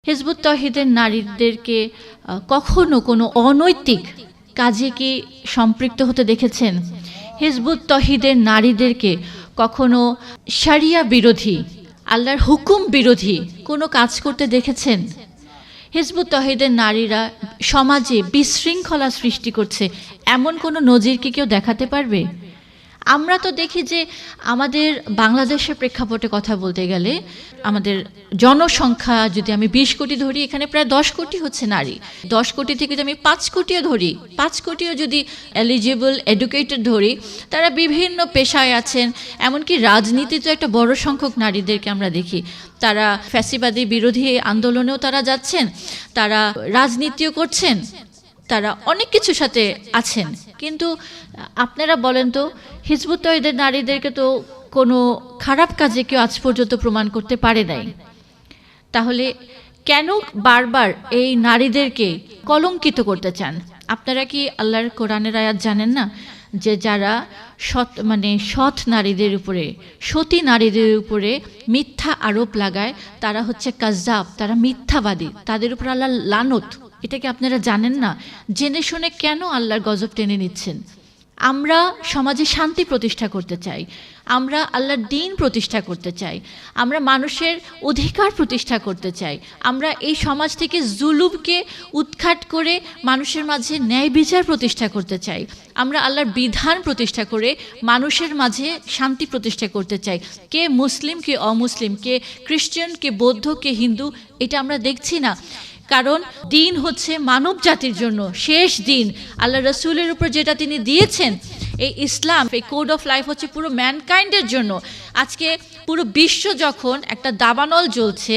Hizb ut তৌহিদের নারীদেরকে কখনো কোনো অনৈতিক কাজে কি সম্পৃক্ত হতে দেখেছেন? হিজবুত তৌহিদের নারীদেরকে কখনো শরিয়া বিরোধী, আল্লাহর হুকুম বিরোধী কোনো কাজ করতে দেখেছেন? হিজবুত তৌহিদের নারীরা সমাজে বিশৃঙ্খলা সৃষ্টি করছে এমন কোনো নজির কি কেউ দেখাতে পারবে? আমরা তো দেখি যে আমাদের বাংলাদেশের প্রেক্ষাপটে কথা বলতে গেলে আমাদের জনসংখ্যা যদি আমি ২০ কোটি ধরি, এখানে প্রায় ১০ কোটি হচ্ছে নারী। ১০ কোটি থেকে যদি আমি ৫ কোটিও ধরি, ৫ কোটিও যদি এলিজিবল এডুকেটেড ধরি, তারা বিভিন্ন পেশায় আছেন। এমনকি রাজনীতিতে একটা বড় সংখ্যক নারীদেরকে আমরা দেখি, তারা ফ্যাসিবাদী বিরোধী আন্দোলনেও তারা যাচ্ছেন, তারা রাজনীতিও করছেন, তারা অনেক কিছুর সাথে আছেন। কিন্তু আপনারা বলেন তো, হিজবুত তৌহিদের নারীদেরকে তো কোনো খারাপ কাজে কেউ আজ পর্যন্ত প্রমাণ করতে পারে নাই। তাহলে কেন বারবার এই নারীদেরকে কলঙ্কিত করতে চান? আপনারা কি আল্লাহর কোরআনের আয়াত জানেন না যে যারা সৎ নারীদের উপরে, সতী নারীদের উপরে মিথ্যা আরোপ লাগায় তারা হচ্ছে কাজ্জাব, তারা মিথ্যাবাদী, তাদের উপর আল্লাহ লানত। এটা কি আপনারা জানেন না? জেনে শুনে কেন আল্লাহর গজব টেনে নিচ্ছেন? আমরা সমাজে শান্তি প্রতিষ্ঠা করতে চাই, আমরা আল্লাহর দ্বীন প্রতিষ্ঠা করতে চাই, আমরা মানুষের অধিকার প্রতিষ্ঠা করতে চাই, আমরা এই সমাজ থেকে জুলুমকে উৎখাত করে মানুষের মাঝে ন্যায় বিচার প্রতিষ্ঠা করতে চাই, আমরা আল্লাহর বিধান প্রতিষ্ঠা করে মানুষের মাঝে শান্তি প্রতিষ্ঠা করতে চাই। কে মুসলিম, কে অমুসলিম, কে খ্রিস্টান, কে বৌদ্ধ, কে হিন্দু, এটা আমরা দেখছি না। কারণ দিন হচ্ছে মানব জাতির জন্য শেষ দিন। আল্লাহ রসুলের উপর যেটা তিনি দিয়েছেন, এই ইসলাম, এই কোড অফ লাইফ হচ্ছে পুরো ম্যানকাইন্ডের জন্য। আজকে পুরো বিশ্ব যখন একটা দাবানল জ্বলছে,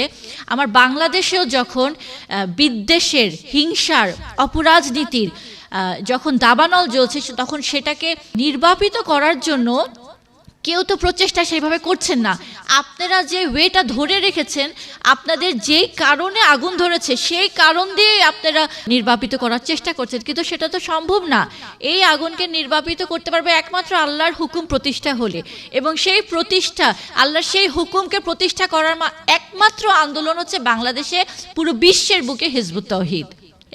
আমার বাংলাদেশেও যখন বিদ্বেষের, হিংসার, অপরাজনীতির যখন দাবানল জ্বলছে, তখন সেটাকে নির্বাপিত করার জন্য কেউ তো প্রচেষ্টা সেইভাবে করছেন না। আপনারা যে ওয়েটা ধরে রেখেছেন, আপনাদের যেই কারণে আগুন ধরেছে সেই কারণ দিয়ে আপনারা নির্বাপিত করার চেষ্টা করছেন, কিন্তু সেটা তো সম্ভব না। এই আগুনকে নির্বাপিত করতে পারবে একমাত্র আল্লাহর হুকুম প্রতিষ্ঠা হলে, এবং সেই প্রতিষ্ঠা, আল্লাহর সেই হুকুমকে প্রতিষ্ঠা করার একমাত্র আন্দোলন হচ্ছে বাংলাদেশে, পুরো বিশ্বের বুকে হিজবুত তৌহিদ।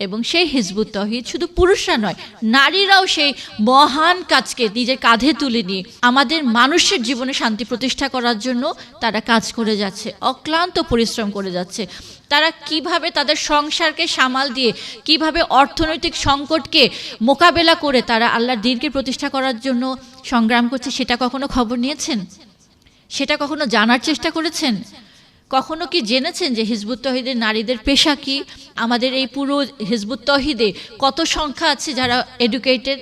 এবং সেই হিজবুত তৌহিদ শুধু পুরুষরা নয়, নারীরাও সেই মহান কাজকে নিজের কাঁধে তুলে নিয়ে আমাদের মানুষের জীবনে শান্তি প্রতিষ্ঠা করার জন্য তারা কাজ করে যাচ্ছে, অক্লান্ত পরিশ্রম করে যাচ্ছে। তারা কিভাবে তাদের সংসারকে সামাল দিয়ে, কিভাবে অর্থনৈতিক সংকটকে মোকাবেলা করে তারা আল্লাহর দ্বীনকে প্রতিষ্ঠা করার জন্য সংগ্রাম করছে, সেটা কখনো খবর নিয়েছেন? সেটা কখনো জানার চেষ্টা করেছেন? কখনো কি জেনেছেন যে হিজবুত তৌহিদের নারীদের পেশা কি? আমাদের এই পুরো হিজবুত তৌহিদে কত সংখ্যা আছে যারা এডুকেটেড,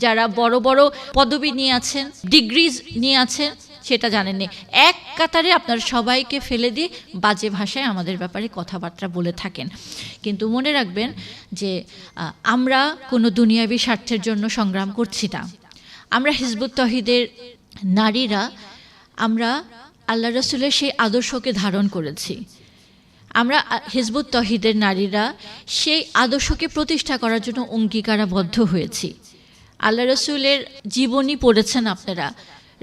যারা বড় বড় পদবি নিয়ে আছেন, ডিগ্রিজ নিয়ে আছেন? সেটা জানেননি। এক কাতারে আপনারা সবাইকে ফেলে দিয়ে বাজে ভাষায় আমাদের ব্যাপারে কথাবার্তা বলে থাকেন। কিন্তু মনে রাখবেন যে আমরা কোনো দুনিয়াবী স্বার্থের জন্য সংগ্রাম করছি না। আমরা হিজবুত তৌহিদের নারীরা, আমরা আল্লাহ রসুলের সেই আদর্শকে ধারণ করেছি। আমরা হিজবুত তৌহিদের নারীরা সেই আদর্শকে প্রতিষ্ঠা করার জন্য অঙ্গীকারাবদ্ধ হয়েছি। আল্লাহ রসুলের জীবনী পড়েছেন আপনারা,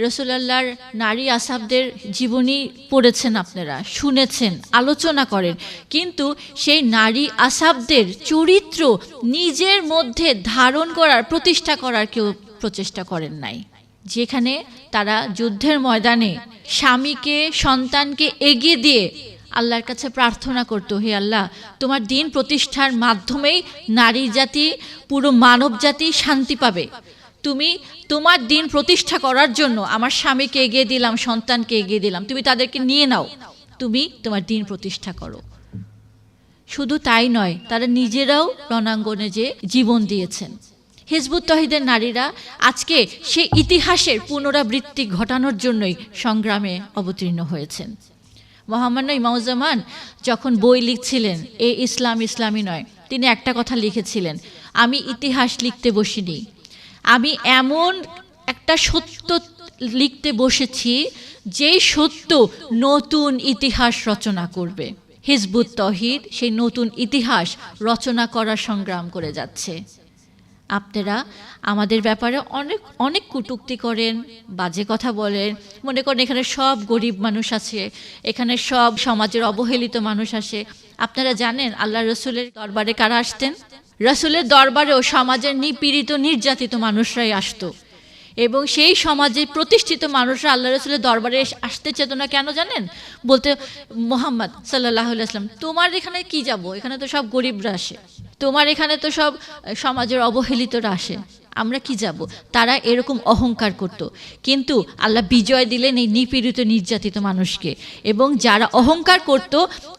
রসুলাল্লাহর নারী আসহাবদের জীবনী পড়েছেন আপনারা, শুনেছেন, আলোচনা করেন, কিন্তু সেই নারী আসহাবদের চরিত্র নিজের মধ্যে ধারণ করার, প্রতিষ্ঠা করার কেউ প্রচেষ্টা করেন নাই। যেখানে তারা যুদ্ধের ময়দানে স্বামীকে, সন্তানকে এগিয়ে দিয়ে আল্লাহর কাছে প্রার্থনা করত, হে আল্লাহ, তোমার দ্বীন প্রতিষ্ঠার মাধ্যমেই নারী জাতি, পুরো মানব জাতি শান্তি পাবে। তুমি তোমার দ্বীন প্রতিষ্ঠা করার জন্য আমার স্বামীকে এগিয়ে দিলাম, সন্তানকে এগিয়ে দিলাম, তুমি তাদেরকে নিয়ে নাও, তুমি তোমার দ্বীন প্রতিষ্ঠা করো। শুধু তাই নয়, তারা নিজেরাও রণাঙ্গনে যে জীবন দিয়েছেন। হিজবুত তৌহিদের নারীরা আজকে সেই ইতিহাসের পুনরাবৃত্তি ঘটানোর জন্যই সংগ্রামে অবতীর্ণ হয়েছেন। মহামান্য ইমামুজ্জামান যখন বই লিখছিলেন, এ ইসলাম ইসলামী নয়, তিনি একটা কথা লিখেছিলেন, আমি ইতিহাস লিখতে বসিনি, আমি এমন একটা সত্য লিখতে বসেছি যেই সত্য নতুন ইতিহাস রচনা করবে। হিজবুত তৌহিদ সেই নতুন ইতিহাস রচনা করার সংগ্রাম করে যাচ্ছে। আপনারা আমাদের ব্যাপারে অনেক অনেক কটূক্তি করেন, বাজে কথা বলেন, মনে করেন এখানে সব গরিব মানুষ আছে, এখানে সব সমাজের অবহেলিত মানুষ আসে। আপনারা জানেন আল্লাহ রসুলের দরবারে কারা আসতেন? রসুলের দরবারেও সমাজের নিপীড়িত নির্যাতিত মানুষরাই আসতো, এবং সেই সমাজে প্রতিষ্ঠিত মানুষরা আল্লাহ রসুলের দরবারে আসতে চেত না। কেন জানেন? বলতে, মোহাম্মদ সাল্লাল্লাহু আলাইহি ওয়াসাল্লাম, তোমার এখানে কি যাব, এখানে তো সব গরিবরা আসে, তোমার এখানে তো সব সমাজের অবহেলিতরা আসে, আমরা কি যাব। তারা এরকম অহংকার করত, কিন্তু আল্লাহ বিজয় দিলেন এই নিপীড়িত নির্যাতিত মানুষকে, এবং যারা অহংকার করত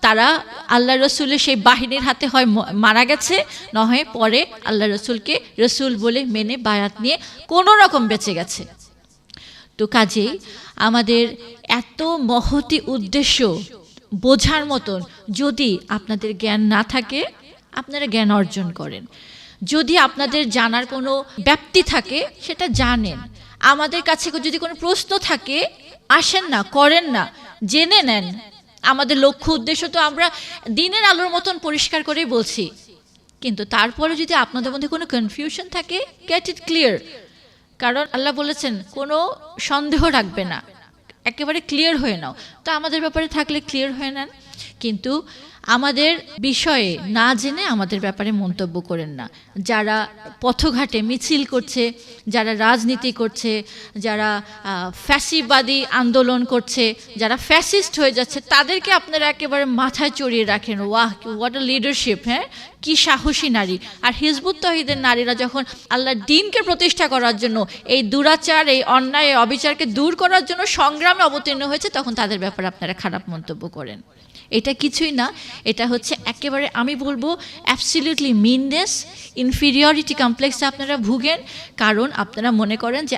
তারা আল্লাহ রসুলের সেই বাহিনীর হাতে হয় মারা গেছে, না হয় পরে আল্লাহ রসুলকে রসুল বলে মেনে বায়াত নিয়ে কোনো রকম বেঁচে গেছে। তো কাজেই আমাদের এত মহতি উদ্দেশ্য বোঝার মতন যদি আপনাদের জ্ঞান না থাকে, আপনারা জ্ঞান অর্জন করেন। যদি আপনাদের জানার কোনো ব্যাপ্তি থাকে সেটা জানেন। আমাদের কাছে যদি কোনো প্রশ্ন থাকে, আসেন না, করেন না, জেনে নেন। আমাদের লক্ষ্য উদ্দেশ্য তো আমরা দিনের আলোর মতন পরিষ্কার করেই বলছি, কিন্তু তারপরে যদি আপনাদের মধ্যে কোনো কনফিউশন থাকে, গেট ইট ক্লিয়ার। কারণ আল্লাহ বলেছেন কোনো সন্দেহ রাখবে না, একেবারে ক্লিয়ার হয়ে নাও। তো আমাদের ব্যাপারে থাকলে ক্লিয়ার হয়ে নেন, কিন্তু আমাদের বিষয়ে না জেনে আমাদের ব্যাপারে মন্তব্য করেন না। যারা পথঘাটে মিছিল করছে, যারা রাজনীতি করছে, যারা ফ্যাসিবাদী আন্দোলন করছে, যারা ফ্যাসিস্ট হয়ে যাচ্ছে, তাদেরকে আপনারা একেবারে মাথায় চড়িয়ে রাখেন। ওয়াহ, হোয়াট আ লিডারশিপ! হ্যাঁ, কি সাহসী নারী! আর হিজবুত তহিদের নারীরা যখন আল্লাহর দ্বীনকে প্রতিষ্ঠা করার জন্য, এই দুরাচার, এই অন্যায়, এই অবিচারকে দূর করার জন্য সংগ্রামে অবতীর্ণ হয়েছে, তখন তাদের ব্যাপারে আপনারা খারাপ মন্তব্য করেন। এটা কিছুই না, এটা হচ্ছে একেবারে আমি বলবো অ্যাবসলিউটলি মিননেস, ইনফিরিয়রিটি কমপ্লেক্সে আপনারা ভুগেন। কারণ আপনারা মনে করেন যে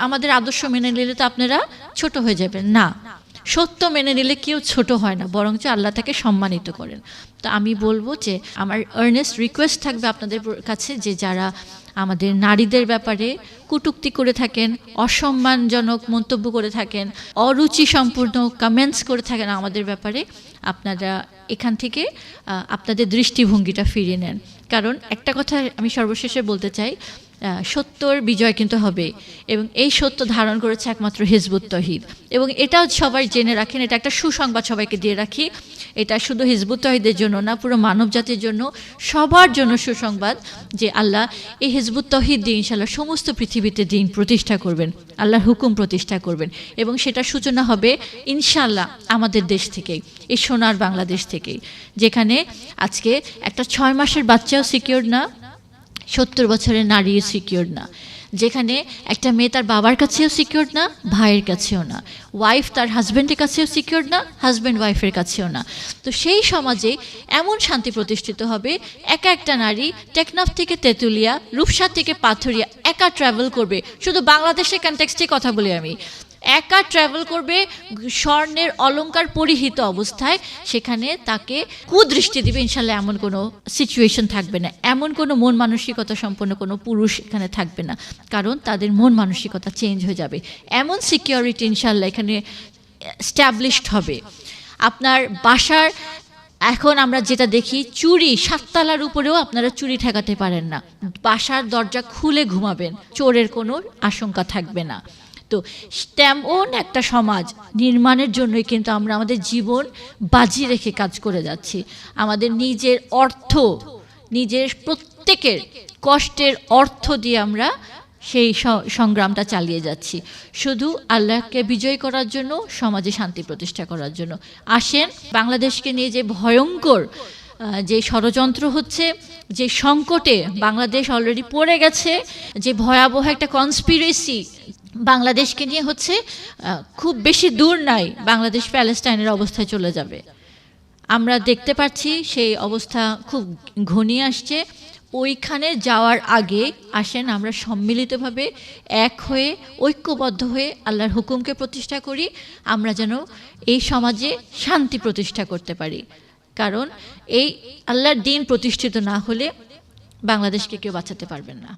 আমাদের আদর্শ মেনে নিলে তো আপনারা ছোট হয়ে যাবেন। না, সত্য মেনে নিলে কেউ ছোট হয় না, বরঞ্চ আল্লাহ তাকে সম্মানিত করেন। তো আমি বলবো যে আমার আর্নেস্ট রিকোয়েস্ট থাকবে আপনাদের কাছে, যে যারা আমাদের নারীদের ব্যাপারে কটূক্তি করে থাকেন, অসম্মানজনক মন্তব্য করে থাকেন, অরুচি সম্পূর্ণ কমেন্টস করে থাকেন আমাদের ব্যাপারে, আপনারা এখান থেকে আপনাদের দৃষ্টিভঙ্গিটা ফিরিয়ে নেন। কারণ একটা কথা আমি সর্বশেষে বলতে চাই, সত্যর বিজয় কিন্তু হবে, এবং এই সত্য ধারণ করেছে একমাত্র হিজবুত তহিদ। এবং এটাও সবাই জেনে রাখেন, এটা একটা সুসংবাদ সবাইকে দিয়ে রাখি। এটা শুধু হিজবুত তহিদের জন্য না, পুরো মানব জাতির জন্য, সবার জন্য সুসংবাদ, যে আল্লাহ এই হিজবুত তহিদ দিয়ে ইনশাআল্লাহ সমস্ত পৃথিবীতে দিন প্রতিষ্ঠা করবেন, আল্লাহর হুকুম প্রতিষ্ঠা করবেন। এবং সেটা সূচনা হবে ইনশাআল্লাহ আমাদের দেশ থেকেই, এই সোনার বাংলাদেশ থেকেই, যেখানে আজকে একটা 6 মাসের বাচ্চাও সিকিউর না, 70 বছরের নারীও সিকিউর না, যেখানে একটা মেয়ে তার বাবার কাছেও সিকিউর না, ভাইয়ের কাছেও না, ওয়াইফ তার হাজব্যান্ডের কাছেও সিকিউর না, হাজব্যান্ড ওয়াইফের কাছেও না। তো সেই সমাজে এমন শান্তি প্রতিষ্ঠিত হবে, একা একটা নারী টেকনাফ থেকে তেঁতুলিয়া, রূপসা থেকে পাথুরিয়া একা ট্রাভেল করবে। শুধু বাংলাদেশের কনটেক্সটে কথা বলি আমি, একা ট্রাভেল করবে স্বর্ণের অলংকার পরিহিত অবস্থায়, সেখানে তাকে কুদৃষ্টি দিবে ইনশাল্লাহ এমন কোনো সিচুয়েশন থাকবে না, এমন কোনো মন মানসিকতা সম্পন্ন কোনো পুরুষ এখানে থাকবে না, কারণ তাদের মন মানসিকতা চেঞ্জ হয়ে যাবে। এমন সিকিউরিটি ইনশাল্লাহ এখানে স্ট্যাবলিশড হবে। আপনার বাসার এখন আমরা যেটা দেখি, চুরি 7 তলার উপরেও আপনারা চুরি ঠেকাতে পারেন না, বাসার দরজা খুলে ঘুমাবেন, চোরের কোনো আশঙ্কা থাকবে না। তো তেমন একটা সমাজ নির্মাণের জন্যই কিন্তু আমরা আমাদের জীবন বাজি রেখে কাজ করে যাচ্ছি। আমাদের নিজের অর্থ, নিজের প্রত্যেকের কষ্টের অর্থ দিয়ে আমরা সেই সংগ্রামটা চালিয়ে যাচ্ছি, শুধু আল্লাহকে বিজয় করার জন্য, সমাজে শান্তি প্রতিষ্ঠা করার জন্য। আসেন, বাংলাদেশকে নিয়ে যে ভয়ঙ্কর যে ষড়যন্ত্র হচ্ছে, যে সংকটে বাংলাদেশ অলরেডি পড়ে গেছে, যে ভয়াবহ একটা কনস্পিরেসি বাংলাদেশকে নিয়ে হচ্ছে, খুব বেশি দূর নাই বাংলাদেশ প্যালেস্টাইনের অবস্থায় চলে যাবে। আমরা দেখতে পাচ্ছি সেই অবস্থা খুব ঘনিয়ে আসছে। ওইখানে যাওয়ার আগে আসেন আমরা সম্মিলিতভাবে এক হয়ে, ঐক্যবদ্ধ হয়ে আল্লাহর হুকুমকে প্রতিষ্ঠা করি, আমরা যেন এই সমাজে শান্তি প্রতিষ্ঠা করতে পারি। কারণ এই আল্লাহর দ্বীন প্রতিষ্ঠিত না হলে বাংলাদেশকে কেউ বাঁচাতে পারবেন না।